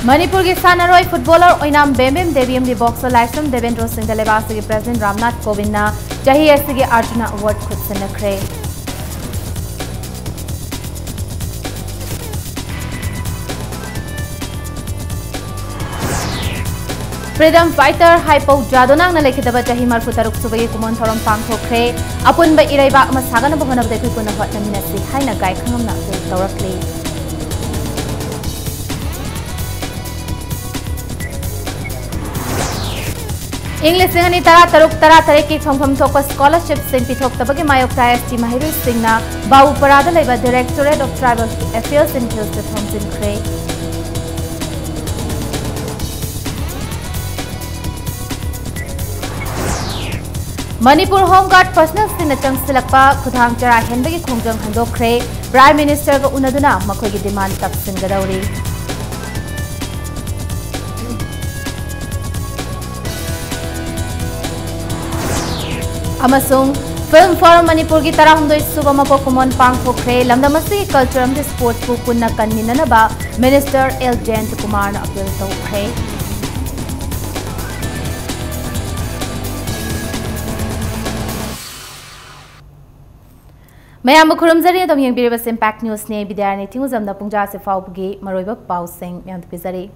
Manipur ki sanaroi footballer oinam Bembem Deviam di boxer Laisam Devendra Singh Dalebasi ki President Ramnath Kovind na chahi aise ki Arjuna Award khud se nakre. Freedom fighter Hypo Jadonang na lekhidaba chahi marfu taruk subagi kumon thorom pangthokre apun ba iraiba ama sagana bahona ba dekui kuna hotna minasi haina gai khangam na tawrakli. English singani tara tarek ki phangpham thokpa scholarship sing pithok tabagi mayok TST Mahiru Singh na Babu Parada leba Directorate of Tribal Affairs in Hills the Thompson Cray. Manipur Home Guard personal sin chang silakpa khudhang chara henbagi khongjang handokre Prime Minister ga unaduna makhoi gi demand tap singadauri. Amasung Film Forum Manipur ki tarahumdoi suba mapo kumon pangthokre lamdamasi culture and sports pu punna kanminanaba Minister L. Jayant Kumar na appeal tawkre. Mayam khurumzari dom yengbiriba Impact News ne bidyarni tinguzamna pungja se fawbugi maroiba pausing myam pizari.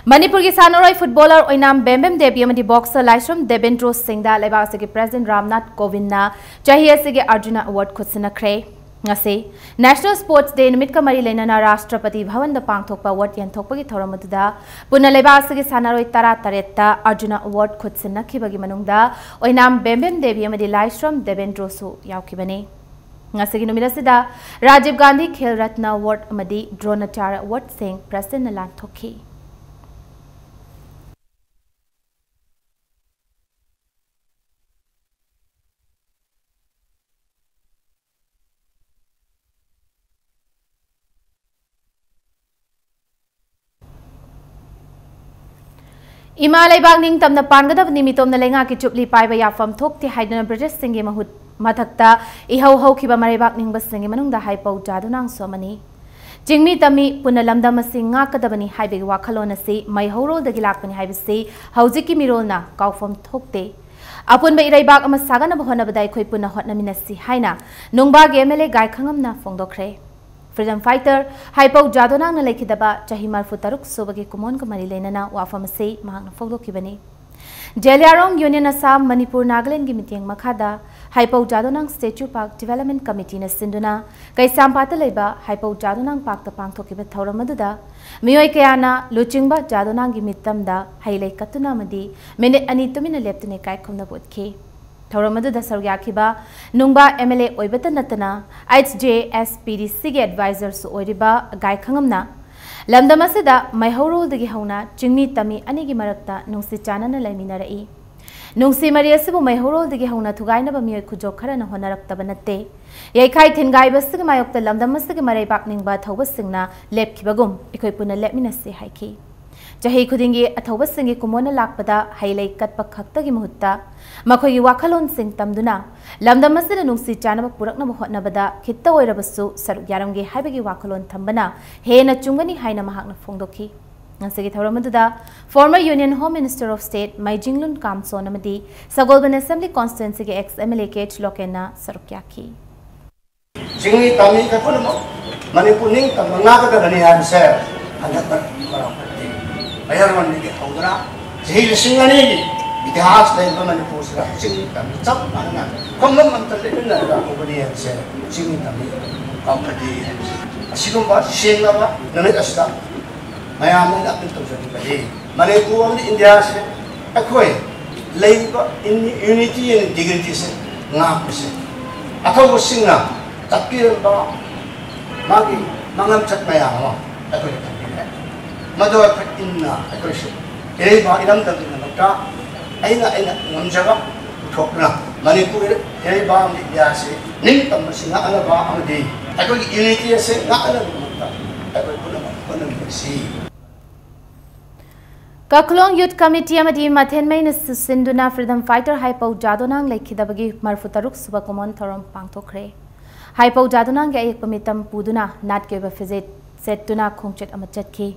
Manipur ki sanaroi footballer oinam Bembem Devi amadi boxer Laisam Devendra Singh da lebasi ki President Ramnath Kovind na chahi aise ki Arjuna Award khud se nakre. Ngase National Sports Day nimit ka mari leinana Rashtrapati Bhavan da pangthokpa award yanthokpa gi thoram aduda punna lebasi ki sanaroi tara taretta Arjuna Award khud se nakhibagi manungda oinam Bembem Devi amadi Laisam Devendra su yaukibani. Ngasigi numirasida Rajiv Gandhi Khel Ratna Award amadi Dronacharya Award sing President na lanthokhi. Imalai Bagning tam na pangadav nimitom na lenga ki chupli paiba yafam thokti haidana British singi mahut mathakta ihau hau khiba marai bagning bas singi manungda Hypo Jadonang somani jingmi tami punna lamdam asi ngakadabani haibegi wakhalon asi mai horol dagi lakpani haibisi haujiki mirolna kaufam thokte apun ba iraibak ama sagana bahona badai khoi punna hotna minasi haina nungba ge MLA gai khangamna fongdokre. Freedom fighter Hypo Jadonang na lekhidaba chahi marfu taruk sobagi kumon ka mari leinana wafam se mahakna fogdokibani. Jeliarong Union Assam Manipur Nagaland gi miting makhada Hypo Jadonang Statue Park Development Committee na sinduna kai sampata leiba Hypo Jadonang Park ta pangthokiba thoramaduda miyoi kayana luchingba Jadonang gi mitamda hailai katuna madi minute ani tumina leptune kai khumna bodki. Thoramadu da sargyakiba nungba MLA oibata natana HJSPDC ge advisor su oiriba gai khangamna lamdamasida maihorol dagi hauna chingmi tami ani gi marakta nungsi chanana laiminarai nungsi mari asibu maihorol dagi hauna thugaina ba miyoi khujok khara na honarakta banatte yaikhai thingai basig mayokta lamdamasig marai bakningba thawbasingna lepkhibagum ikoi puna lepminase haiki Jahi khudingi athobasingi kumona lakpada hailai katpa khaktagi muhutta makhoi wakhalon sing tamduna lamdamasida nungsi chanaba purakna hotnabada khitta oirabasu saruk yaramge haibagi wakhalon thambana hena chungani haina mahakna fongdokhi ngasigi thoramaduda former Union Home Minister of State Maijinglun Kamson amadi Sagolban Assembly Constituency ge ex MLA K Lokena saruk yakhi Jingi tami ka puno Manipur ning tamanga ka gani han se hanata Ayar man ni haudra jehil singani itihas dai ba Manipur sa jingi tami chap na komam mantal le na ga ko bani han se jingi tami kampadi asigum ba singna ba namit asta mayam ni apin to jani bali Manipur ni India se akhoi leiba in unity and dignity se ngap se athaw singna tapir ba magi mangam chat maya ma akhoi Mado inna akoshi ere ba iram ta dinta aina ngamjaga thokna Manipur ere ba mi yase ning tam singa ala ba amdi akoi unity se na ala mutta akoi kuna si Kaklong Youth Committee amadi mathen main sinduna Freedom fighter Hypo Jadonang lekhidabagi marfutaruk suba common thorom pangthokre Hypo Jadonang ge ayek pamitam puduna nat ke ba fizet setuna khongchet amachatki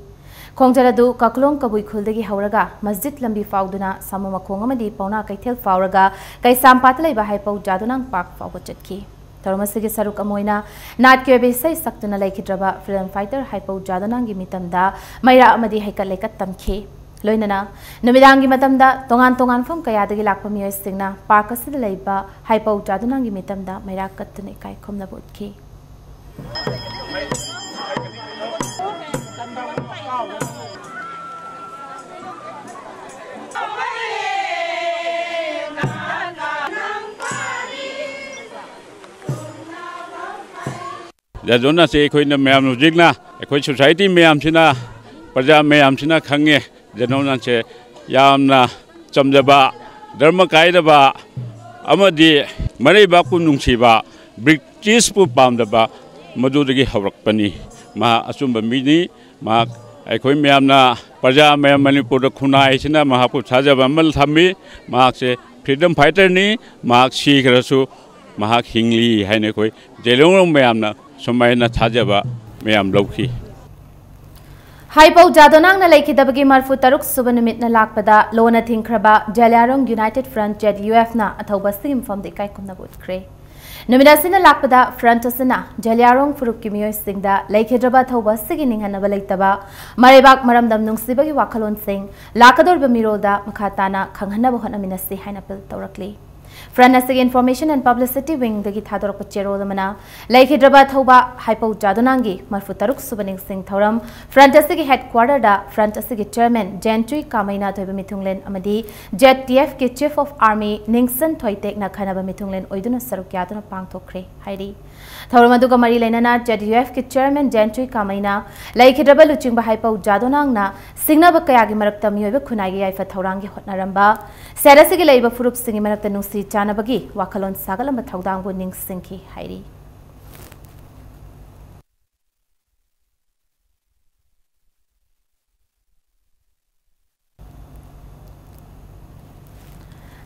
खोंजरदु ककलोंग कबुई खुलदगी हौरगा मस्जिद लंबी फाउदुना सामु मखोंग अमदी पौना कैथेल फाउरगा कैसामपात लैबा हाइपौ जादुनांग park फाउब चटकी थरमसिगे सरुक अमोइना नाट के बेसै सक्तुना लैखिद्रबा freedom fighter हाइपौ जादुनांगी मितमदा मैरा अमदी हाइकत लेकत तमखे लोइनना नुमिदांगी मतमदा तोंगान तोंगान फम कयादगी Lakpa मियोइसिंगना park असिदा लैबा हाइपौ जादुनांगी मितमदा मैरा कत्तुने काय खोमना बोतखी जादोना से कोई न मैम जिगना कोई सोसाइटी मैम सिना प्रजा मैम सिना खंगे जादोना से यामना चमजबा धर्म कायदबा अमदी मरेबा कु नुंसीबा ब्रिटिश पु पामदबा मदुदगी हवरकपनी मा असुंब मिनी मा अखोई मैमना प्रजा मैम मणिपुर खुनाई सिना महापु थाजबा मल थमी मा से फ्रीडम फाइटर नि मा सीखरसु मा हिंगली हाइने कोई जेलोंग मैमना सुमायना थाजबा मैम लौखी हाइपौ जादोनांगना लैखिदबगी मरफु तरुक सुब नुमितना लाकपदा लोना थिंख्रबा जल्यारोंग यूनाइटेड फ्रंट जेड यूएफना अथौबस्ति मफमदे कायकुमना बुतख्रे नुमिदासिना लाकपदा फ्रंट असना जल्यारोंग फुरुक की मियोइसिंगदा लैखिद्रबा थौबस्तिगी निंहनबा लैतबा मरेबाक मरमदम नुंसिबगी वाखलोन सिंग लाकदोरबा मिरोदा मखाताना खंगहनबा होनमिनसि हाइना पिल तौरकली फ्रंट असगी इन्फॉर्मेशन एंड पब्लिसिटी विंग दगी थादोरक चेरोल मना लैखिद्रबा थौबा हाइपौ जादोनांगी मरफु तरुक सुबनिंग सिंग थौरम फ्रंट असगी हेडक्वार्टर दा फ्रंट असगी चेयरमैन जेंट्री कामैना थोइबा मिथुंगलेन अमदी जेटीएफ के चीफ ऑफ आर्मी निंगसन थोइटेकना खनबा मिथुंगलेन ओइदुना सरुक यादुना पांगथोखरे हाइरी थौरम अदुगा मरी लेनाना जेटीएफ के चेयरमैन जेंट्री कामैना लैखिद्रबा लुचिंगबा हाइपौ जादोनांगना सिंगनबा कयागी मरक्ता मियोइबा खुनागी याइफा थौरांगी होटनारंबा सेरसिगी लैबा फुरुप सिंगी मरक्ता नुंसी चानबगी वाखलोन सागलंबा थौदांगबु निंगसिंखी हाइरी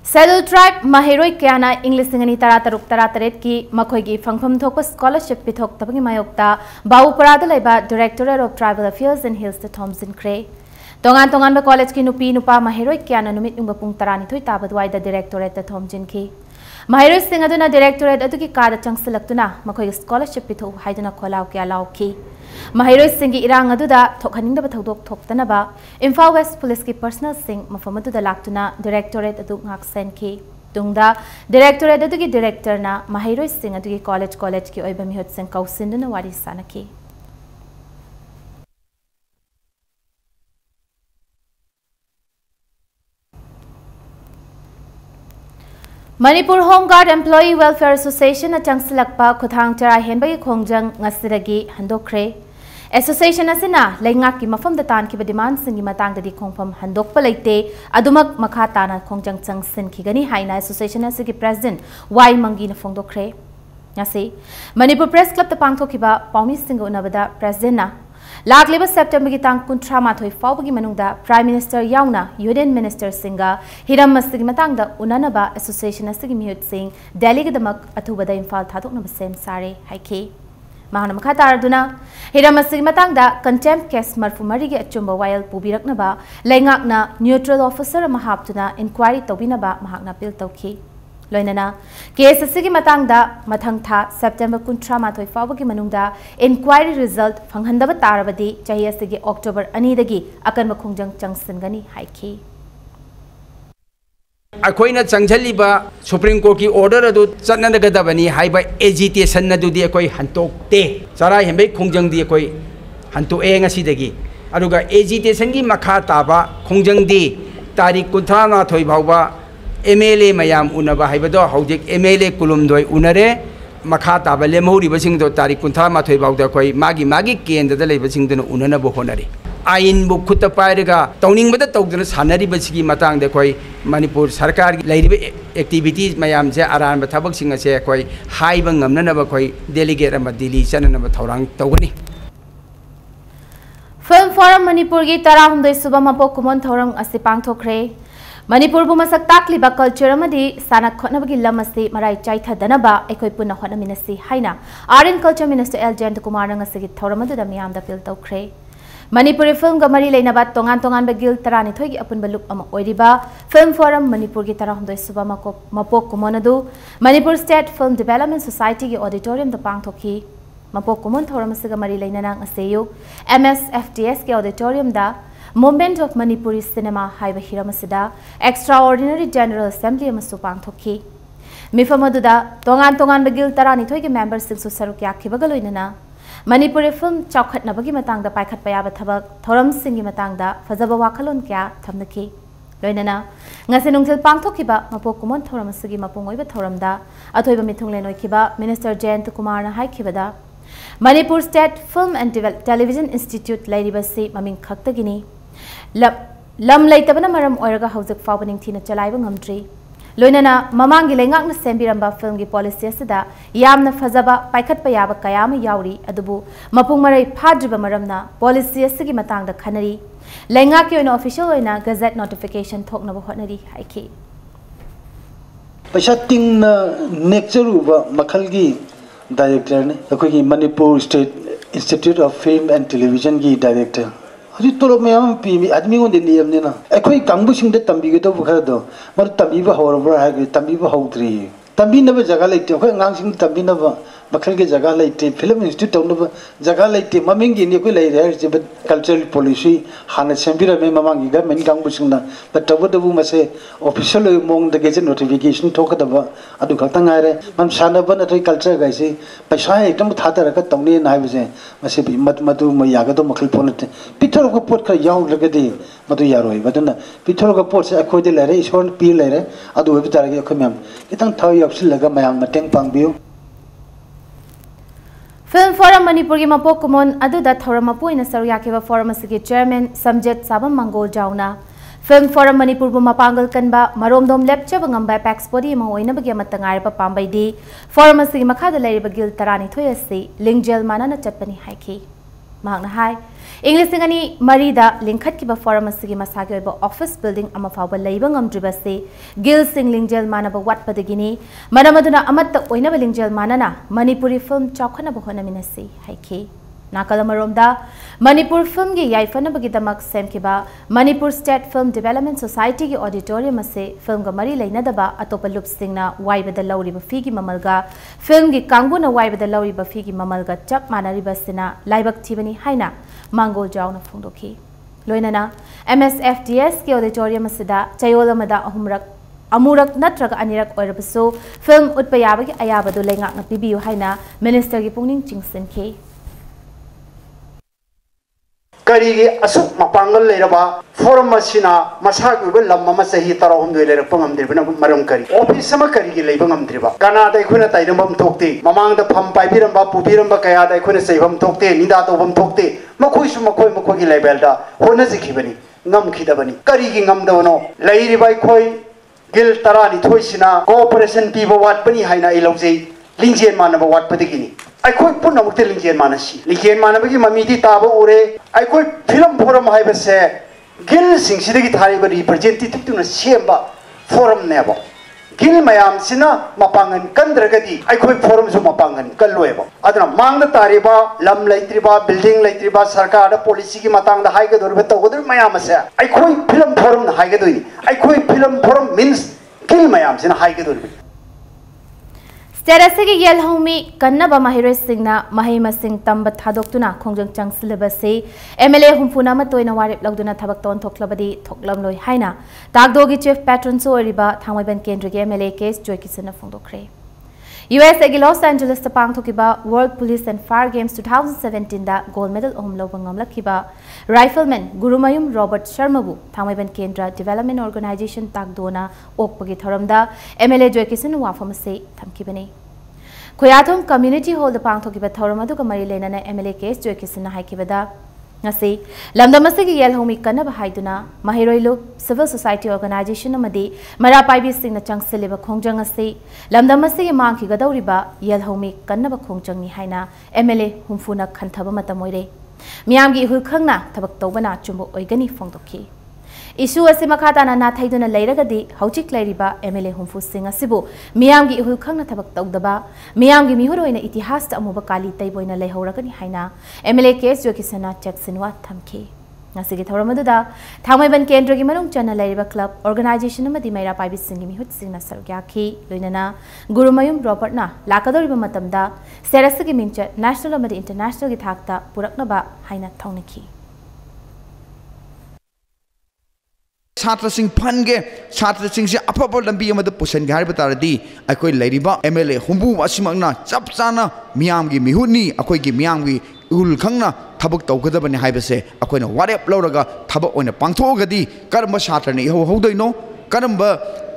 शेड्यूल ट्राइब महेरोई क्याना इंग्लिश सिंगनी तरा तरुक तरा तरेट की मखोइगी फंगफम थोक स्कॉलरशिप पिथोक तबगी मायोक्ता बाउपरादा लैबा directorate of tribal affairs in hills the Thomson क्रे तोंगान तोंगान कॉलेज की नुपी नुपा महेरोई क्याना नुमित नुंग पुंग तरानिथोई ताबदवाई द डायरेक्टोरेट द थॉमजिन की महेरोई सिंग अदुना डायरेक्टोरेट अदुगी कादा चंगसलक्तुना मखोइगी स्कॉलरशिप पिथो हाइदुना खोलाव क्या लाउखी महेरोई सिंग की इरांग अदुदा थोखनिंगदबा थौदोक थोक्तनबा इम्फाल वेस्ट पुलिस की पर्सनल सिंग मफम अदुदा लाक्तुना डायरेक्टोरेट अदु ngak sen की तुंगदा डायरेक्टोरेट अदुगी डायरेक्टरना महेरोई सिंग अदुगी कॉलेज की ओइबा मिहोत सिंग कौसिंदुना वारी सानकी Manipur home guard employee welfare association चंगसलक्पा खुथांग चरा हेनबगी खोंजंग ngasiदगी हंदोखरे एसोसिएशन असना लेंगाक की मफम द तानखिबा डिमांड सिंगी मतंगदि खोंफम हंदोकपा लेते अदुमक मखा ताना खोंजंग चंगसिनखिगनी हाइना एसोसिएशन असगी प्रेसिडेंट वाई मंगी न फोंदोखरे ngasi मणिपुर प्रेस क्लब त पांगथोखिबा पाउमी सिंग उनबदा प्रेसिडेंट ना लाखलेबा सेप्टेम्बर की तांग कुंट्रा माथोई फाउबगी मनुंगदा प्राइम मिनिस्टर याउना यूनियन मिनिस्टर सिंगा हिरम मस्तिगी मतंगदा उननबा एसोसिएशन असगी मिहुत सिंग दिल्ली दमक अथुबदा इम्फाल थादोकनबा सेम सारे हाइखे महान मखा तारदुना हिरम मस्तिगी मतंगदा कंटेम्प केस मरफु मरिगी अचुंबा वायल पुबिरकनबा लेंगाकना न्यूट्रल ऑफिसर अमा हापतुना इंक्वायरी तौबिनबा महाकना अपील तौखी लोइनना केस असगी मतंगदा मथंग था सेप्टेम्बर कुंट्रा माथोई फाउबगी मनुंगदा इंक्वायरी रिजल्ट फंगहंदबा तारबदी चाही असगी अक्टोबर 2 दगी अकन मखोंजंग चंगसिनगनी हाइखी अखोइना चंगझलीबा सुप्रीम कोर्ट की ऑर्डर अदु चन्नदगदबनी हाइबा एजिटेशन अदुदी अखोइ हंतोकते चरा हेंबे खोंजंगदी अखोइ हंतोए ngasiदगी अदुगा एजिटेशन की मखा ताबा खोंजंगदी तारीख 38 फाउबा MLA मैम उनब है हौजिक MLA कुलुमदोय उनरे मखा ताब लेमहौरिबसिंगदो तारीख 38 फाउदा अखोइ मागी केंद्रदा लेबसिंगदनो उननबो होनरे आइन बु खुत पायरगा तौनिंगबदा तौदना सानरिबसिगी मतंगदे अखोइ मणिपुर सरकार की लैरिबे एक्टिविटीज मैम से अरानब थबकसिंग असे अखोइ हाइबा ngamnanaba अखोइ डेलीगेट अमा दिल्ली चननबा थौरांग तौगनी फिल्म फोरम मणिपुर की 19 सुबह मपोक कुमोन थौरंग असे पांगथोखरे मणिपुर बु मसक ताकलिबा कल्चर अमदी साना खोनबगी लमसी मराई चाइथदनबा एखोइ पुना होनमिनसी हाइना art and culture minister L Jayant Kumar ngasi थौरम अदुदा मियामदा अपील तौखरे Manipuri film ga mari leina ba tongan tongan ba gil tarani thoi gi apun ba look ama oiriba film forum Manipur gi tara hondoi suba mapok kumonadu Manipur State Film Development Society gi auditorium da pangthoki mapok kumon thoram siga mari leina nang aseyu MSFTS gi auditorium da Movement of Manipuri Cinema haiba hiramasida extraordinary general assembly amasu pangthoki mifamaduda tongan tongan ba gil tarani thoi gi members sing su saruk yakhiba ga loinana Manipuri film chawkhat nabagi matang da paikhat payaba thabak thoram singi matang da fazaba wakhalon kya thamnaki loinana ngase nungthil pangthokiba mapok kumon thoram sigi mapungoi ba thoram da athoiba mithunglen oikiba Minister Jayant Kumar na haikiba da Manipur State Film and Television Institute lairibasi maming khaktagini lam leitabana maram oiraga haujak fawbaning thina chalaiba ngamdri loinana mamangi lengakna sembiramba film gi policy asida yamna fazaba paikhat payaba kayama yauri adubu mapung marai phadriba maramna policy asigi matangda khanari lengak ki oina official oina gazette notification thokna ba hotnari haiki paisa tingna necturuba makhalgi director ne akoi Manipur State Institute of Film and Television gi director Hari tolo mayam pi admi ngon de niyam ne na ekoi kangbu sing de tambi ge do bukhar do mar tambi ba hor bra ha ge tambi ba haudri tambi na ba jaga laite khoi ngang sing tambi na ba bakhal ge jaga laite film institute na ba jaga laite maming gi ni ko lai re je cultural policy hana sembira me mamang gi government kangbu sing na ba tabu dabu ma se official mong de ge notification thok da ba adu khata ngai re mam sana ba na thai culture ga se paisa ekam thata ra ka tongni na ba se ma se mat matu ma ya ga do makhal ponate pithor ko pot kha yaw lage de madu yaroi badana pithor ko pot se akhoi de lare ison pi lare adu we bitar ge akhoi mam kitang thau yapsil laga mayang mateng pangbiu Film Forum Manipur gi mapok kumon adu da thoram apu ina saru yakiba forum asigi chairman Samjet Sabam Mangol Jauna Film Forum Manipur bu mapangal kanba maromdom lepcha bangamba pax body ma oina bagi matangai pa pambai di forum asigi makha da lairi bagil tarani thoyasi lingjel manana chatpani haiki mahna hai English ngani marida linkhat ki ba forum asigi masagi ba office building ama fawba leiba ngamdriba se gil sing lingjel manaba wat padagini manamaduna amatta oina ba lingjel manana Manipuri film chawkhana ba hona minasi haiki Nakalamaromda Manipur film gi yaifana bagi damak semkiba Manipur State Film Development Society gi auditorium ase film ga mari leina daba atopa lup singna waiba da lauri ba figi mamalga film gi kangbu na waiba da lauri ba figi mamalga chap manari basina laibak thibani haina Mangol Jauna phungdoki loinana MSFTS gi auditorium asida chayola mada amurak natraga anirak oirabaso film utpayaba gi ayaba do lengak na pibiu haina minister gi pungning chingsenki Karigi asuk mapangal leiraba forum masina masak ube lamma masahi tarahum do leira pangam dirba maram kari office sama karigi leibangam driba kana dai khuna tairambam thokte mamang da pham paibiramba pubiramba kaya dai khuna seibam thokte nida tobam thokte makhoi su makhoi gi level da hona jikhibani ngam khidabani karigi ngam dawno leiribai khoi gil tarani thoisina cooperation piba wat bani haina ilojei lingjen manaba wat padigini Aikoi pun amukte lingjen manabagi mamiti taba ure aikoi film forum haibase gil sing sidagi thariba representative tuna semba forum neba gil mayam sina mapangan kandragadi aikoi forum su mapangan kalloeba adana mangda tariba lam laitriba building laitriba sarkar da policy gi matang da haiga dorbe tagodur mayam ase aikoi film forum na haiga doini aikoi film forum means gil mayam sina haiga dorbe Terasigi yel homi kannaba mahiroi singna mahima sing tamba thadoktuna khongjang changsilabase MLA humfuna matoina warip lagduna thabak ton thoklabadi thoklam loi haina tagdogi chief patron so riba thangwaiban kendra ge MLA case joy kisana phongdokre US agi Los Angeles ta pangthokiba World Police and Fire Games 2017 da gold medal lobang ngamlakiba rifleman Gurumayum Robert Sharma bu thangwaiban kendra development organization tagdona okpagi thoramda MLA joy kisana wafamase thamkibani Koyathum community hall the pangthokiba thoramadu kamari lenana MLA case joy kisana haikibada ngasi lamdamasigi yel homi kanaba haiduna mahiroilu civil society organization amadi mara paibi singna changsiliba khongjang ase lamdamasigi mangki gadawriba yel homi kanaba khongjang ni haina MLA humfuna khanthaba matamoire miyamgi hul khangna thabak tobana chumbo oigani phongdokhi issue असे मखाताना नाथाइदुना लेरगदी हौजिक लेरिबा MLA हुंफु Singh असिबु मियामगी इहुल खंगना थबक तौदबा मियामगी मिहुर ओइना इतिहास अमुबा काली तैबोइना लेहौरगनी हाइना एमएलए केस जोकिसना चेक्सिनवा थमखी ngasi thawramadda thangmaiban kendra gi manung chana lairiba club organization amadi maira paibi singi mihut singna sargya khi loinana gurumayum robert na lakadoriba matamda serasagi mingcha national amadi international gi thakta puraknaba haina thauniki छात्र सिंह फनगे छात्र सिंह से अफब लंबी अमद पुसन गे हारिबा तारदी अखोय लेरिबा MLA हुंबु असिमंगना चप चाना मियामगी मिहुनी अखोय गी मियामगी उल खंगना थबक तौगदबने हाइबसे अखोयना वारेप लौरगा थबक ओइना पांगथोगदी करम छात्रने इहो हौदोइनो करम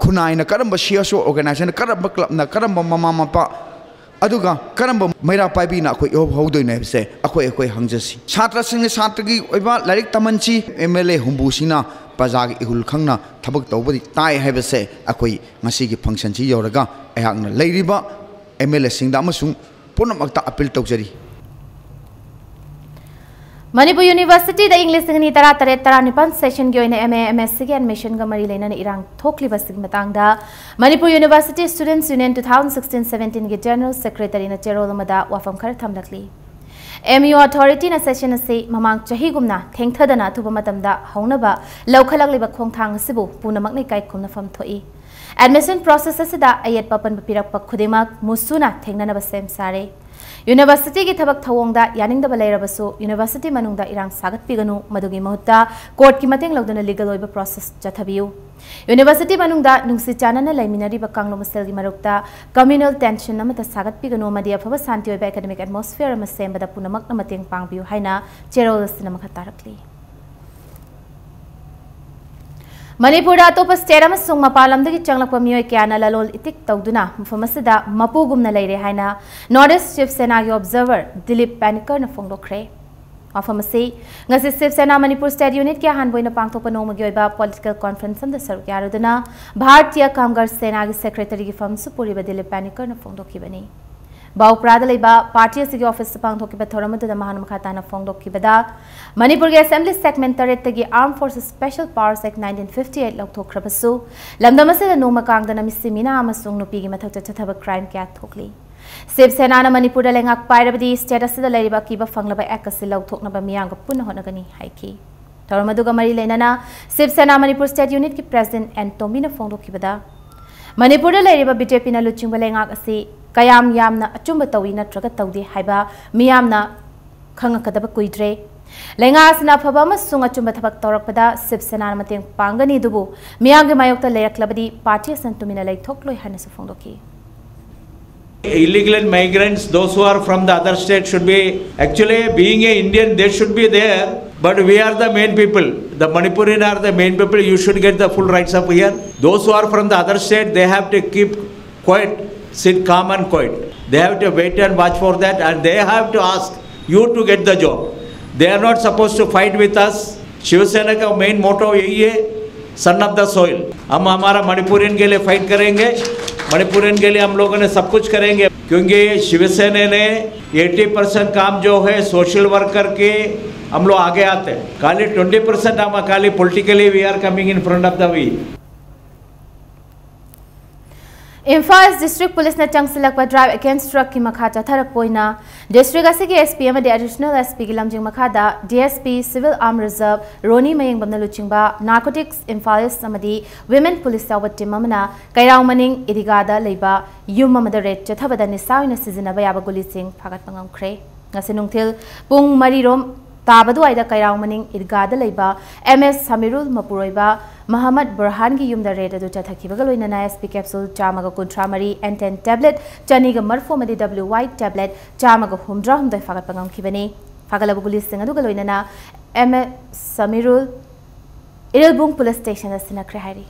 खुनाइना करम सीएसओ ऑर्गेनाइजेशन करम क्लबना करम ममा मपा अदुगा करम मैरा पाइबिना अखोय इहो हौदोइनो हाइबसे अखोय अखोय हंगजसी छात्र सिंह छात्रगी ओइबा लाइक तमनची एमएलए हुंबुसिना प्रजागी इहुल खंगना थबक तौबदी ताई हाइबसे अखोय ngasi फंक्शन सी यौरगा अहाकना लेरिबा एमएलए सिंगदा अमसुंग पुनमक्ता अपील तौजरी Manipur University da English ngani tara tare tara nipan session gi oina MA MSc gi admission ga mari leina irang thokli basig matang da Manipur University Students Union 2016-17 gi General Secretary na Cherol amada wafam khar thamlakli MU authority na session ase mamang chahi gumna thengthadana thuba matamda haunaba laukhalak liba khongthang asibu punamak nei kai khumna fam thoi admission process asida ayat papan papirak pak khudimak musuna thengnana ba sem sare University ki thabak thawongda yaning da balai rabasu University manungda irang sagat piganu madugi mahutta court ki mateng lawdana legal oiba process jathabiu University manungda nungsi chanana laiminari ba kanglo masel gi marukta communal tension namata sagat piganu madia phaba santi oiba academic atmosphere ma sembada punamak na mateng pangbiu haina cherol sinama khatarakli Manipur atopa state amasung mapalamdagi changlakpa miyoi kyana lalol itik tawduna mfamasida mapugumna leire haina Northeast Chief Sena gi observer Dilip Panicker na phongdokre afamasi ngasi Chief Sena Manipur State Unit ki hanboina pangthopa noma gi oiba political conference amda saruk yaruduna Bharatiya Kamgar Sena gi secretary gi famsu puriba Dilip Panicker na phongdokibani Bauprada leiba party sigi office pangthokiba thoramadu da mahanam khatana phongdokibada Manipur ge assembly segment taret gi Armed Forces Special Powers Act 1958 lauthokrabasu lamdamasida noma kangdana misimina amasung nupi gi mathak chatthaba crime kya thokli Shiv Sena na Manipur da lengak pairabadi state asida leiriba kiba fanglaba act asi lauthoknaba miyang ga punna honagani haiki thoramadu ga mari leinana Shiv Sena Manipur State Unit ki president and Tomina phongdokibada Manipur da leiriba BJP na luchingba lengak asi kayam yamna achumba tawi natraga tawdi haiba miyamna khangakadaba kuidre lenga asna phaba amasung achumba thabak tawrakpada Shiv Sena mateng pangani dubu miyamge mayokta leiraklabadi party santumina leithokloi hana sufongdoki Illegal migrants, those who are from the other state should be actually being a Indian, they should be there, but we are the main people. The Manipurian are the main people. You should get the full rights up here. Those who are from the other state, they have to keep quiet, sit calm and quiet. They have to wait and watch for that, and they have to ask you to get the job. They are not supposed to fight with us. Shiv Sena का main motto यही है, son of the soil. हम हमारा मणिपुरियन के लिए fight करेंगे. मणिपुरियन के लिए हम लोगों ने सब कुछ करेंगे क्योंकि शिवसेना ने 80% काम जो है सोशल वर्कर के हम लोग आगे आते हैं खाली 20% हम खाली politically we are coming in front of the we Imphal District Police na changsilakpa drive against truck ki makha chatharak poina district asigi SP amadi additional SP ki lamjing makha da DSP Civil Arm Reserve Roni Mayeng bamna luchingba narcotics Imphal amadi women police awat team amana kairau maning irigada leiba yum amada red chathabada nisawina sizinaba yaba guli sing phagat pangam khre ngase nungthil pung mari rom tabadu aida kairau maning irigada leiba MS Samirul Mapuroiba Muhammad Burhan ki yumda red adu chathakibaga loina SP capsule chamaga kuntra mari N10 tablet chaniga marfo madi W white tablet chamaga humdra humdai fagat pangam khibani fagalabu police sing adu loina na MS Samirul Irilbung police station asina khari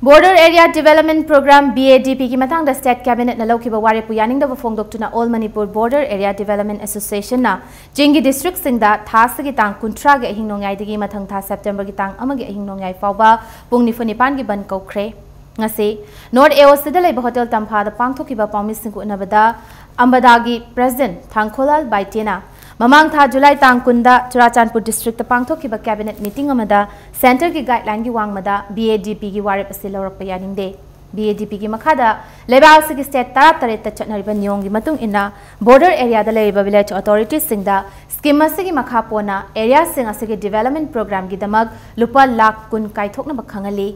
Border Area Development Program BADP ki matang da State Cabinet na laukiba wari pu yaning da phongdok tuna All Manipur Border Area Development Association na jingi district sing da thas gi tang kuntra ge hingnongai digi mathang tha September gi tang amagi hingnongai fawba pung ni funipan gi ban kokre ngase North Eosida leba hotel tampa da pangthokiba pawmising ko unabada Ambadagi President Thangkholal Baitiena Mamang tha July tang kunda Churachandpur district pangthokiba cabinet meeting amada center ki guideline gi wangmada BADP gi warep ase lawrak payaningde BADP ki makhada lebal sig state tara ta chatnariba nyong gi matung ina border area da leiba village authorities singda scheme asigi makha pona area sing asigi development program gi damag lupa lakh kun kaithokna bakhangali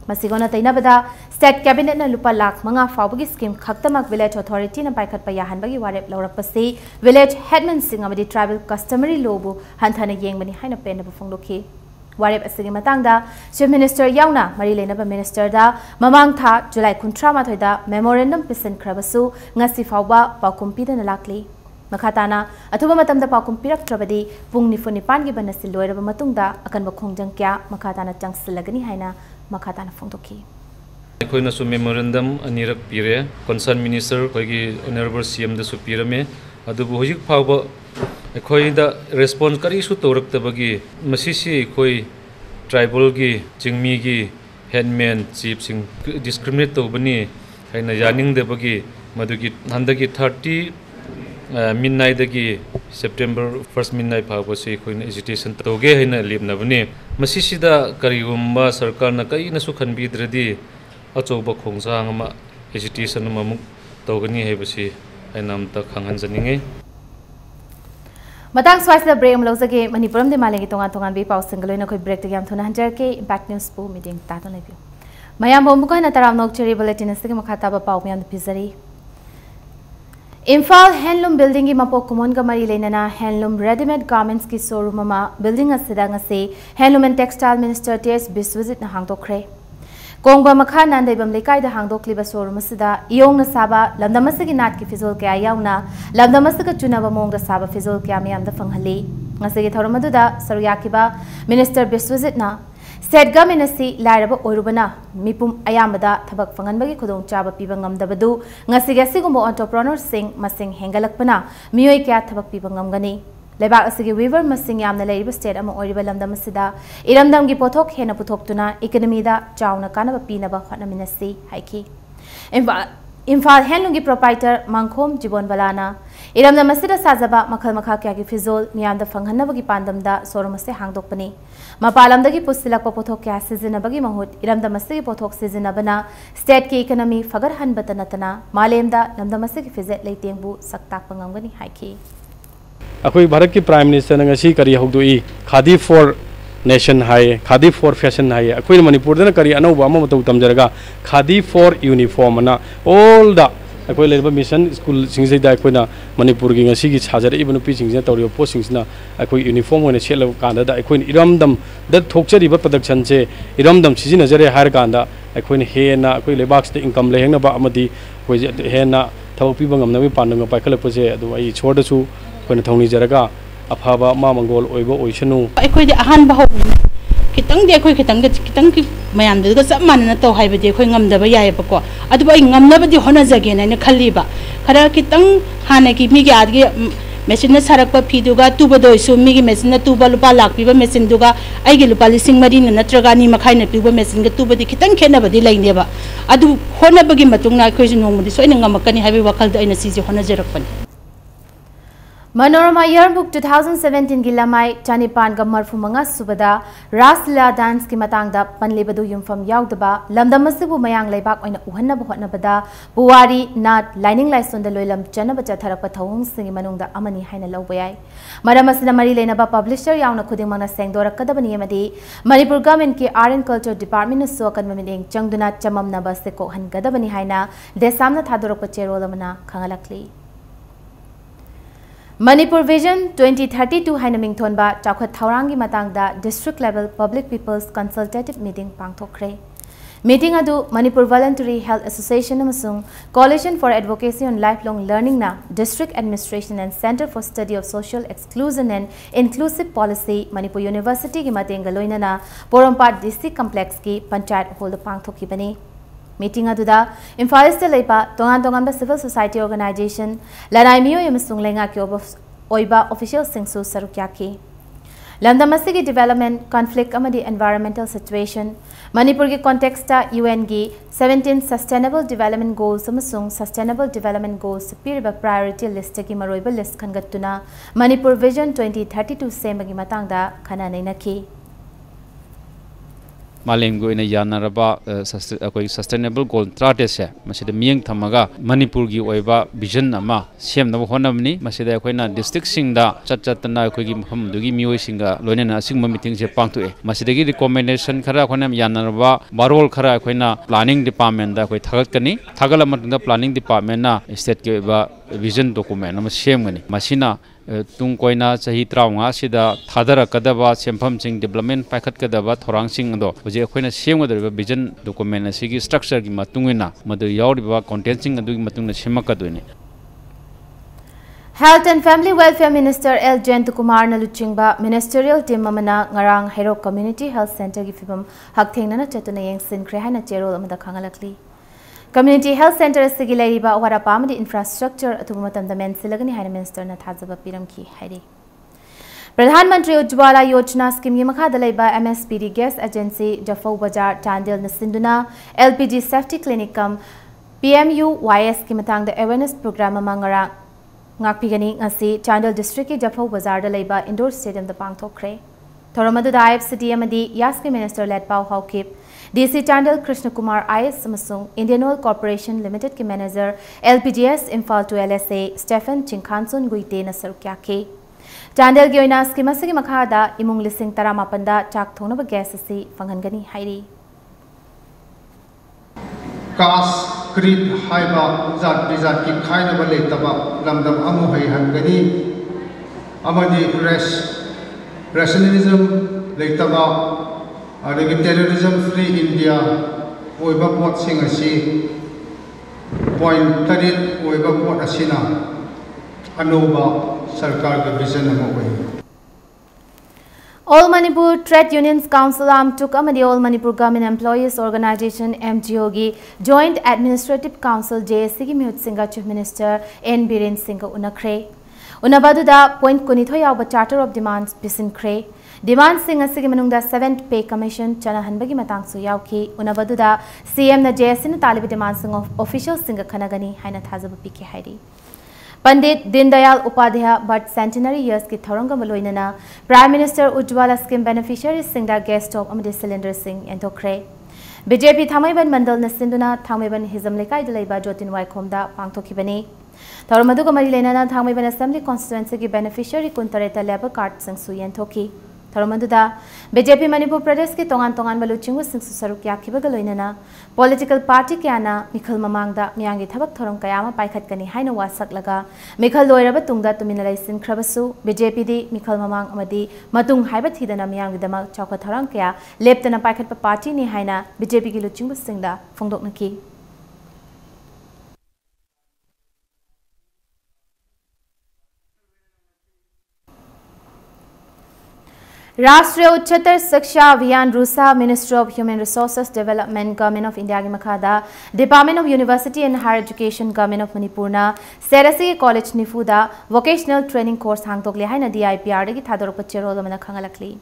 masigona tainabada state cabinet na lupa lakh manga fawbagi scheme khaktamak village authority na paikhat pa yahanbagi warep lawrakpasi village headman sing amadi tribal customary law bu hanthana yengbani haina pen na phongloki warep asigi matangda chief minister yauna mari lenaba minister da mamang tha July 13 da memorandum pisan khrabasu ngasi fawba paukum pidana lakli makhatana athuba matamda paukum pirak trabadi pung nifunipan gi banasi loiraba matungda akan bakhongjang kya makhatana changsilagani haina makhatana phongdoki अखोइना सु memorandum अनिरक पीरे concern minister खोगी honourable CM the सु पीरमे अदुबु होजिक फाव अखोइदा response करिसु तोरक्तबगी मसिसि अखोइ tribal गी चिंगमी गी हेडमैन चीफ सिंग डिस्क्रिमिनेट तोबनी हैना यानिंग देबगी मदुगी हंदगी 30 midnight dagi September 1st midnight phawbasi अखोइना एजुकेशन तोगे हैना लेबनबनी मसिसिदा करिगुम्बा सरकार ना कइना सु खनबिद्रदी अचौब खोंसांग अमा एजुकेशन अमुक तौगनी हैबसी आइनामता खांगहनजनिंगे matang swaisla break mlojage manipuram de malengi tonga tongan be paw single khoi break te yam thona hanjar ke impact news po meeting ta to lebi mayam bombu ka na taram nok cheri bulletin asige makhata ba paw myam pizari Imphal handloom building gi mapo common ga mari lenana handloom ready-made garments ki showroom ama building asida ngase handloom and textile minister ts biswajit na hangdokre Kongba makha nandaibam lekai da hangdokliba showroom asida iyong na saba lamdamasigi nat ki fizol kya yauna lamdamasiga chunaba mong da saba fizol kya miyam da fanghali ngasigi thoramadu da saruyakiba minister biswajit na state government asi lairaba oirubana mipum ayamada thabak fanganbagi khudong chaba piba ngamdabadu ngasigi asigumbo entrepreneur sing masing hengalakpana miyoi kya thabak piba ngamgani Lebak asigi weaver masing yamna leiba state ama oiriba lamdam asida iramdam gi pothok hena puthoktuna economy da chawna kanaba pinaba hotnaminasi haiki Imphal handloom gi proprietor Mangkhom Jibon Balana iramdam asida sajaba makhal makha kya gi fizol miyamda fanghanna gi pandam da showroom ase hangdokpani mapalam da gi pusilak pothok kya sizina bagi mahut iramdam asigi pothok sizina bana state ki economy fagar han batanatana malemda lamdam asigi fizet leitengbu saktak pangamgani haiki अखोई भारत की prime minister नंगसी करी हौदुई khadi for nation हाय khadi for fashion हाय अखोई मणिपुर दना करी अनौबा अमा मतौ तमजरगा खादी फॉर यूनिफॉर्म ना ऑल द अखोई लेबा मिशन स्कूल सिंगसे दा अखोइना मणिपुर की ngasi की छाजर इबन पी सिंगसे तौरियो पोस्ट सिंगसना अखोई यूनिफॉर्म होने सेल कांदा दा अखोई इरमदम द थोकचरिबा प्रोडक्शन से इरमदम सिजिनजरे हार कांदा अखोई हेना अखोई लेबाक्स द इनकम लेहंगना बा अमदी अखोई हेना थबक पिबा ngमनबि पानंग पाइखलपसे अदु आई छोरदसु कोन थौनी जरगा अफाबा मा मंगोल ओइबो ओइसनु अखोइदि अहान बहौने खितंग दे अखोइ खितंग की मयाम दगा सब मानना तो हाइबदि अखोइ ngamdaba यायबको अदुबो आई ngamnabadi होनाजगे ना खल्लीबा खरा खितंग हाने की मिगे आदगे मेसिन ना सारकपा फिदुगा तुबदो इसु मिगे मेसिन ना तुबा लुपा लाखपिबा मेसिन दुगा आइगे लुपा लिसिंग मरिन नत्रगा नि मखाइना पिबा मेसिन गा तुबदि खितंग खेनबदि लाइनेबा अदु होनबगी मतुंगना अखोइ नोंमदि सोइन ngamकनी हाइबे वखल द आइना सिजे होनाजरकपनि Manorama Yearbook 2017 gi lamai chanipan ga marfu manga subada Rasla dance ki matangda panlebadu yumfam yaudaba lamdamasibu mayang leibak oina uhanna bhotna bada buwari nat lining laison da loilam chanaba chatharapa thawung singi manungda amani haina lawbayai maramasina mari lenaba publisher yauna khudingmana sengdora kadabani amadi Manipur government ki art and culture department na sokan mamideng changduna chamamna baseko han gadabani haina desamna thadorapa cherol amana khangalakli Manipur Vision 2032 haina mingthonba chakhat thaurangi matangda district level public people's consultative meeting pangthokre meeting adu Manipur Voluntary Health Association amasung Coalition for Advocacy on Lifelong Learning na District Administration and Center for Study of Social Exclusion and Inclusive Policy Manipur University gi matenga loinana Porompat DC complex ki panchayat hall pangthokibani meeting aduda Imphal leipa tongan civil society organization lanai miyo yamasung lenga ki oiba officials singsu sarukyaki lamdamasigi development conflict amadi environmental situation Manipur ki context ta UN gi 17 Sustainable Development Goals amasung Sustainable Development Goals piriba priority list ki maroiba list khangattuna Manipur Vision 2032 semagi matangda khana nainaki Malim go ina yanaraba akoi sustainable goal strategy masida miyang thamaga Manipur gi oiba vision ama semna honamni masida akoina district singda chatchatna akoi gi mafam dugi mioi singa loinena asingma meeting je pangtue masida gi recommendation khara akoina yanaraba barol khara akoina planning department da akoi thagat kani thagala matunda planning department na state ge oiba vision document ama semgani masina tung koina chahi traunga sida thadara kadaba sempham sing development paikhat kadaba thorang sing do hoje akoina semgadaba vision document asigi structure gi matungina madu yauriba content sing adu gi matungna semakaduni Health and Family Welfare Minister L. Jayantakumar Naluchingba Ministerial Team Amana Ngarang Hero Community Health Center gi fibam hakthengna chatuna yengsin kre haina cherol amada khangalakli Community Health Center asigi leiriba warapa amadi infrastructure atumatam da mensilagani haina minister na thajaba piramki hairi Pradhan Mantri Ujjwala Yojana scheme gi makha dalaiba MSPD Gas Agency Jafau Bazar Chandel na sinduna LPG Safety Clinic kam PMU YS ki matang da awareness program amangara ngakpigani ngasi Chandel district ki Jafau Bazar da laiba indoor stadium da pangthokre thoramadu da IFCD amadi Yaski minister led pau haukip DC Chandel Krishna Kumar IS Samasung Indian Oil Corporation Limited ki manager LPGS Imphal to LSA Stephen Chinkhanson Guite na sarukyake Chandel gi oina scheme asigi makhada imung lising taramapanda chak thonaba gas asi fanghangani hairi Kas krit haiba zat bizat ki khaina bale taba lamdam amu hai hangani amadi rationalism leitaba adagi terrorism free India oiba pot sing asi point tarit oiba pot asina anoba sarkar ga vision amo oi All Manipur Trade Unions Council took amadi All Manipur Government Employees Organization MGO gi Joint Administrative Council JSC gi Mihut Singha Chief Minister N Biren Singha unakre unabaduda point kunitho yawa Charter of Demands bisinkre Demand sing asigi manungda 7th Pay Commission chana hanbagi matang su yauki unabaduda CM na JSC na talibi demand sing of official singa khanagani haina thazabu pike hairi Pandit Dindayal Upadhyaya Bhatt Centenary Years ki thoranga maloinana Prime Minister Ujjwala Scheme Beneficiaries singda gas stove amadi cylinder sing entokre BJP Thamaiban Mandal na sinduna Thamaiban Hizam Lekai dalaiba Jotin Waikhomda pangthokibani Thoramadu ko mari lenana Thamaiban Assembly Constituency ki beneficiary kuntareta labor card sing su yenthoki Thoramadu BJP Manipur Pradesh ki tongan baluchingu sing su saruk yakhibaga loinana political party kyana mikhal mamangda miyangi thabak thoram kayama paikhat kani haina wasaklaga mikhal loiraba tungda tumina laisin khrabasu BJP di mikhal mamang amadi matung haiba thidana miyangi dama chawka thoram kaya leptana paikhat pa party ni haina BJP ki luchingu singda phongdoknaki Rashtriya Uchchatar Shiksha Abhiyan Rusa Ministry of Human Resources Development Government of India ki makhada Department of University and Higher Education Government of Manipur na Serasi College Nifuda Vocational Training Course hangtok le haina DIPR ki thadorok cherol amana khangalakli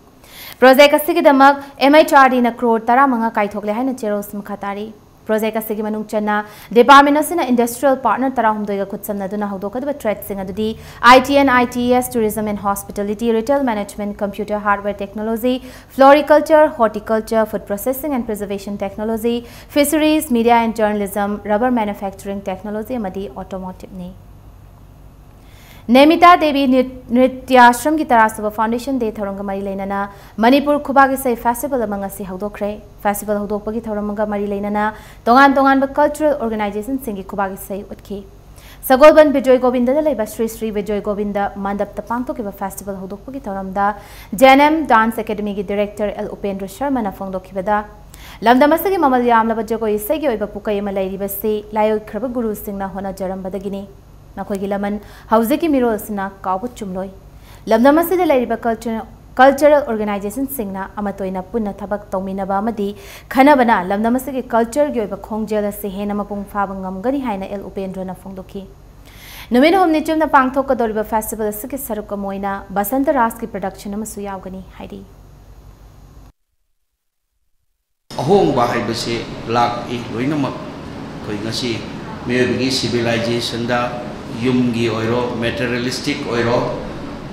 Project asigi damak MHRD na crore 15 kaithok le haina cheros makhatari Project asigi manung channa Department asina Industrial Partner tarahumdoiga khutsamna duna hawdokadba trade sing adudi IT and ITES Tourism and Hospitality Retail Management Computer Hardware Technology Floriculture Horticulture Food Processing and Preservation Technology Fisheries Media and Journalism Rubber Manufacturing Technology amadi Automotive ni Nemita Devi Nrityashram ki Tarasuba Foundation Day Thoranga Mari Lainana Manipur Khubagi Say Festival among us Hawdokre Festival Hawdokpagi Thoramanga Mari Lainana Tongan cultural organization Singi Khubagi Say Utki Sagolban Bijoy Govinda Laiba Sri Bijoy Govinda Mandap Tapangto Kiba Festival Hawdokpagi Thoramda JNM Dance Academy ki Director L Upendra Sharma na Phongdokibada Lamdamasagi Mamal Yamlaba Jogo Isegi Oiba Pukayama Lairibasi Layo Kraba Guru Singna Hona Jarambadagini Nakogi Laman Hauzeki Mirol Sina Kawu Chumloi Lamdamasida Lairiba cultural organization Singna Amatoina Punna Tabak Tominaba Madi Khanabana Lamdamasigi culture Gyoba Kongjela Sehena Mapung Fabangam Gani Haina El Upendra na Phongdoki Numino Hom Nichum na Pangthoka Doriba Festival Siki Saruka Moina Basanta Raski production Amasu Yaugani Haidi ꯑꯍꯣꯡꯕ ꯍꯥꯏꯕꯁꯤ ꯂꯥꯛꯏ ꯂꯣꯏꯅꯃꯛ ꯑꯩꯈꯣꯏ ꯉꯁꯤ ꯃꯤꯑꯣꯏꯕꯒꯤ ꯁꯤꯚꯤꯂꯥꯏꯖꯦꯁꯟꯗ ꯌꯨꯝꯒꯤ ꯑꯣꯏꯔꯣ ꯃꯦꯇꯔꯤꯌꯦꯂꯤꯁꯇꯤꯛ ꯑꯣꯏꯔꯣ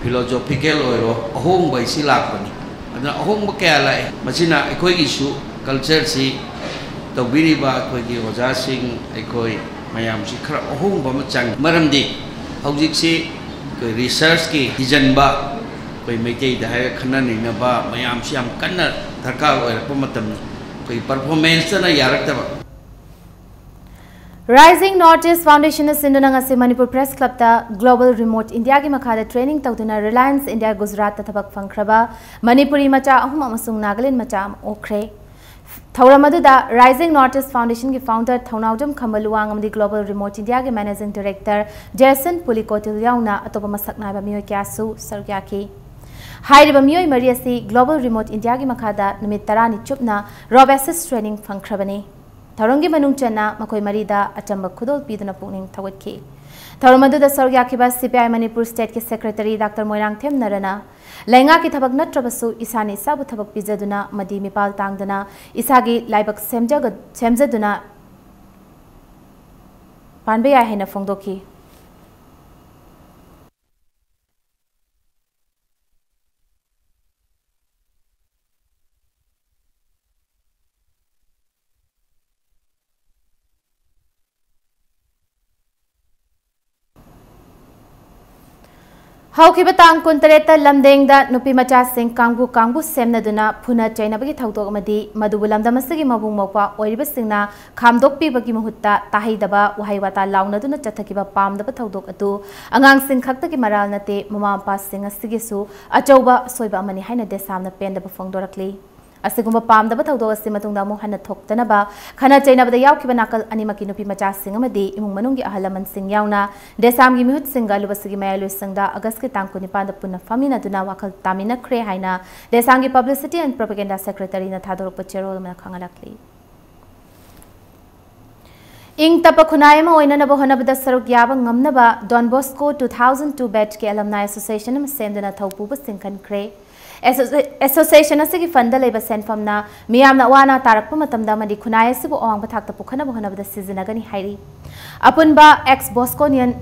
ꯐꯤꯂꯣꯖꯣꯐꯤꯀꯦꯜ ꯑꯣꯏꯔꯣ ꯑꯍꯣꯡꯕ ꯑꯁꯤ ꯂꯥꯛꯄꯅꯤ ꯑꯗꯨꯅ ꯑꯍꯣꯡꯕ ꯀꯌꯥ ꯂꯥꯛꯏ ꯃꯁꯤꯅ ꯑꯩꯈꯣꯏꯒꯤꯁꯨ ꯀꯜꯆꯔꯁꯤ ꯇꯧꯕꯤꯔꯤꯕ ꯑꯩꯈꯣꯏꯒꯤ ꯑꯣꯖꯥꯁꯤꯡ ꯑꯩꯈꯣꯏ ꯃꯌꯥꯝꯁꯤ ꯈꯔ ꯑꯍꯣꯡꯕ ꯑꯃ ꯆꯪꯏ ꯃꯔꯝꯗꯤ ꯍꯧꯖꯤꯛꯁꯤ ꯑꯩꯈꯣꯏ ꯔꯤꯁꯔꯁꯀꯤ ꯊꯤꯖꯤꯟꯕ ꯑꯩꯈꯣꯏ ꯃꯩꯇꯩꯗ ꯍꯥꯏꯔꯒ ꯈꯟꯅ ꯅꯩꯅꯕ ꯃꯌꯥꯝꯁꯤ ꯌꯥꯝ ꯀꯟꯅ ꯗꯔꯀꯥꯔ ꯑꯣꯏꯔꯛꯄ ꯃꯇꯝꯅꯤ ꯑꯩꯈꯣꯏ ꯄꯔꯐꯣꯔꯃꯦꯟꯁꯇꯅ ꯌꯥꯔꯛꯇꯕ Rising Northeast Foundation Sinduna ngasi Manipur Press Club ta Global Remote India ki makhada training tawduna Reliance India Gujarat ta thabak phangkhraba Manipuri macha ahum amasung Nagaland macha okre Thauramadu Rising Northeast Foundation ki founder Thaunaujam Khambaluwang amdi Global Remote India ki managing director Jason Pulikotil yauna atopa masakna ba miyoy kyasu sargyaki Hairiba miyoy mariasi Global Remote India ki makhada numit tarani chupna Robasis training phangkhrabani Tharongi manung chana makoi marida achamba khudol piduna pungning thawatki Tharamadu da sargyakhiba CPI Manipur State ki Secretary Dr. Moirang Them Narana Lenga ki thabak natrabasu isani sabu thabak pijaduna madi mipal tangdana isagi laibak semjaduna panbeya hena phongdoki Haukiba tang kuntareta lamdengda nupi macha sing kangbu semnaduna phuna chainabagi thawdok amadi madubu lamdamasigi mabung mokwa oiriba singna khamdokpi bagi mahutta tahaidaba wahaywata launaduna chathakiba pamdaba thawdok atu angang sing khakta ki maral nate mama pa sing asigisu achauba soiba amani haina desamna pendaba phongdorakli Asigumba pamdaba thawdok asi matungda mu hana thoktanaba khana chainabada yawkiba nakal animaki nupi macha sing amadi imung manungi ahalaman sing yauna desamgi mihut singa lubasigi mayalu singda August ki tang 19 punna famina duna wakal tamina khre haina desangi Publicity and Propaganda Secretary na thadorokpa cherol mana khangalakli Ing tapa khunai ma oina naba honabada saruk yaba ngamnaba Don Bosco 2002 batch ki alumni association am semdana thawpu ba singkhan khre Association asigi funda leba senfamna miyamna wana tarakpa matamda madi khunai asibu awang bathakta pukhana bohana sizinagani hairi apunba ex bosconian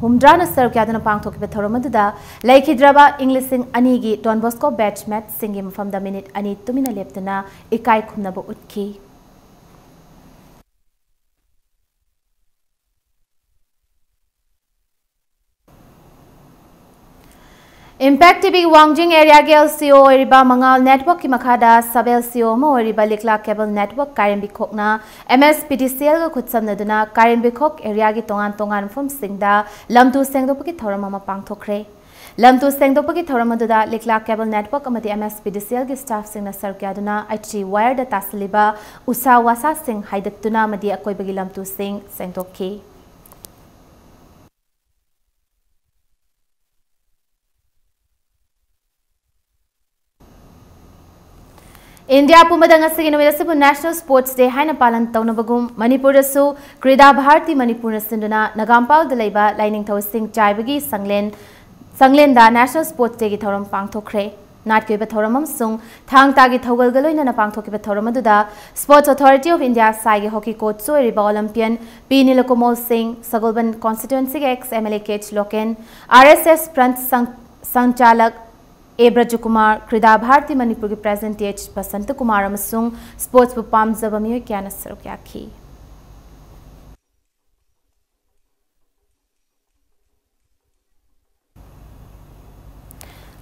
humdrana saruk yadana pangthokiba thoromaduda laikhidraba Englishing ani gi Don Bosco batch match singi mafamda minute ani tumina leptana ikai khumnaba utki Impact TV Wangjing area ge LCO riba mangal network ki makhada sub LCO mo riba likla cable network Karen Bikhokna MSPDCL ga khutsamnaduna Karen Bikhok area gi tongan form singda lamtu sengdopaki thoramama pangthokre lamtu sengdopaki thoramaduna likla cable network amadi MSPDCL gi staff singna sarkyaduna IT wire da tasliba usa wasa sing haidatuna madi akoibagi lamtu sing sengdokki India pumadang asigi nuwidasibu National Sports Day haina palan tawnabagum Manipur su Krida Bharti Manipur sinduna Nagampal dalaiba lining thaw sing chaibagi sanglen da National Sports Day gi thoram pangthokre natke ba thoramam sung thang ta gi thogal galoina na pangthoki ba thoramadda Sports Authority of India sai gi hockey coach so riba Olympian P Nilakomal Singh Sagolban constituency ex MLA Kech Loken RSS Prant Sanchalak A. Brajakumar, Krida Bharti Manipur ki President H. Basant Kumar amasung sports bu pamjaba miyoy kayana saruk yakhi.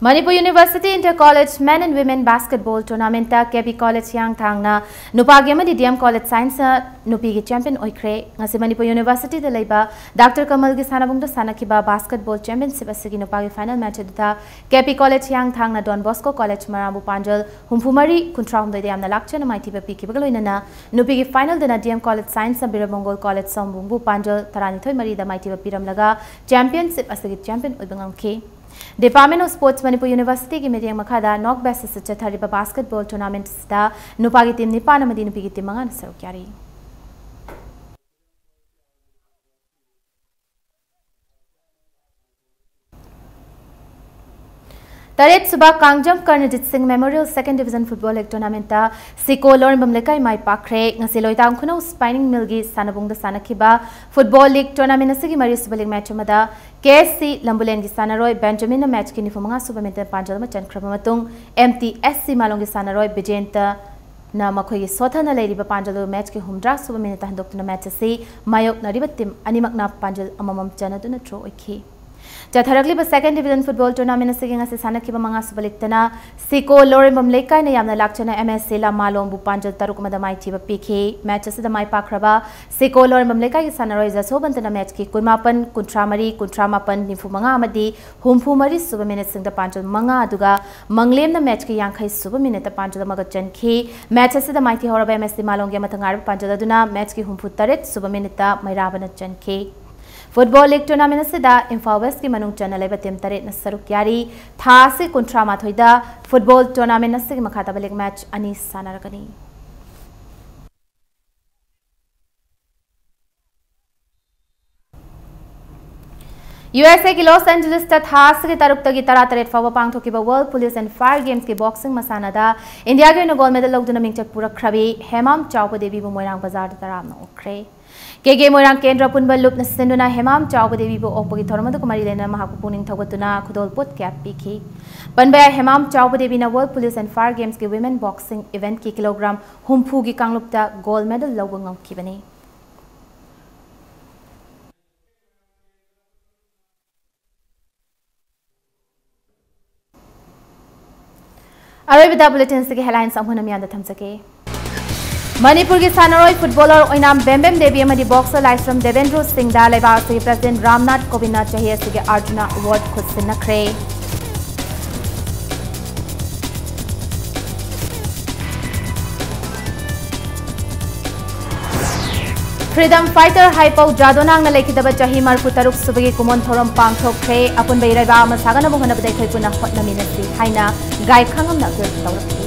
Manipur University Inter-College Men and Women Basketball Tournament ta KB College yang thangna nupagi amadi DM College Science nupi gi champion oikre ngasi Manipur University da leiba Dr. Kamal gi sanabung da sanakiba basketball championship asigi nupagi final match da KB College yang thangna Don Bosco College Marambu Panjal humphumari kuntraum da yamna lakchana maiti ba piki bagaloina na nupi gi final da DM College Science Birabongol College Sambumbu Panjal tarani thoi mari da maiti ba piram laga championship asigi champion oibangangki Department of Sports Manipur University ki meeting makhada knock basis chathariba basketball tournament sta nupagi team nipan amadi nupi team mangan sarukyari Taret Suba Kangjam Karnajit Singh Memorial Second Division Football League Tournament Siko Lorin Bamlekai Mai Pakre Ngasiloi Tang Kuno Spinning Milgi Sanabung the Sanakiba Football League Tournament Sigi Mari Subaling match Mada KSC Lambulengi Sanaroi Benjamin match kini Fumanga Subamenta Panjalama Chan Kramatung MTSC Malongi Sanaroi Bijenta na makhoi sothana leiriba panjalu match ki humdra Subamenta Handokna match si Mayok Nariba team Animakna Panjal Amamam Chanaduna Tro Oki Jatharagli ba second division football tournament asigi ngasi sanakiba manga subaliktana Siko Lorin Bamlekai na yamna lakchana MSC la Malombu Panjal Taruk Madamai Tiba PK match asida mai pakraba Siko Lorin Bamlekai sanaroi jasobantana match ki kunmapan kuntramari kuntramapan nifu manga amadi humfu mari suba minute singda Panjal manga aduga manglem na match ki yankhai suba minute Panjal maga chanki match asida mai ti horaba MSC Malongya mathangar Panjal aduna match ki humfu taret suba minute mairabana chanki Football League Tournament asida Imphal West ki manung chana leba team taret na saruk yari thasi kontra mathoida Football Tournament asigi makhata balik match ani sanarakani USA ki Los Angeles ta thasi ki taruk tagi tara taret fawa pangthoki ba World Police and Fire Games ki boxing masana da India ki no gold medal logduna mingchak pura khrabi Hemam Chawpa Devi bu Moirang Bazar da taram na okre Kege Moirang Kendra Punba Loop na senduna Hemam Chawpa Devi bu okpagi thormadu kumari lena mahaku puning thawatuna khudol pot cap piki Banbaya Hemam Chawpa Devi na World Police and Fire Games ki women boxing event ki kilogram humpu ki kanglupta gold medal lawang ngam Arabida bulletin se headlines amhuna mianda thamsake Manipur ki sanaroi footballer oinam Bembem Devi amadi boxer Laisram Devendra Singh da leba se President Ramnath Kovind chahiye se Arjuna award khudsin nakhre Freedom fighter Hypo Jadonang na lekidaba chahi marfu taruk subagi kumon thoram pangthokre apun beiraiba masagana mohana badai khoi puna hotna minasi haina gai khangam na gel tawrakti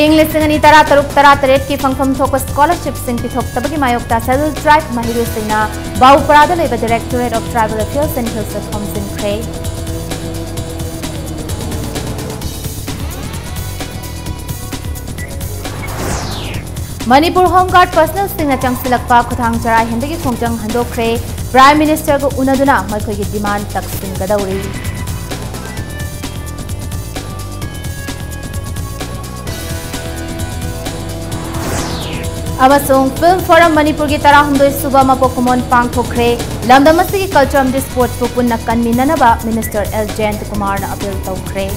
English singani tara taruk tara taret ki phangpham thok scholarship sing ki thok tabagi mayokta Saddle Tribe Mahiru Singna Bau Parada leba Directorate of Tribal Affairs and Hills of Thompson Cray Manipur Home Guard personnel singna changsilakpa khuthang charai hendagi khongjang handokre Prime Minister go unaduna makhoi gi demand taksin gadauri Amasung Film Forum Manipur ki tarahumdoi suba mapokumon pangthokre lamdamasi ki culture and sport pu punna kanminanaba Minister L. Jayant Kumar na appeal tawkre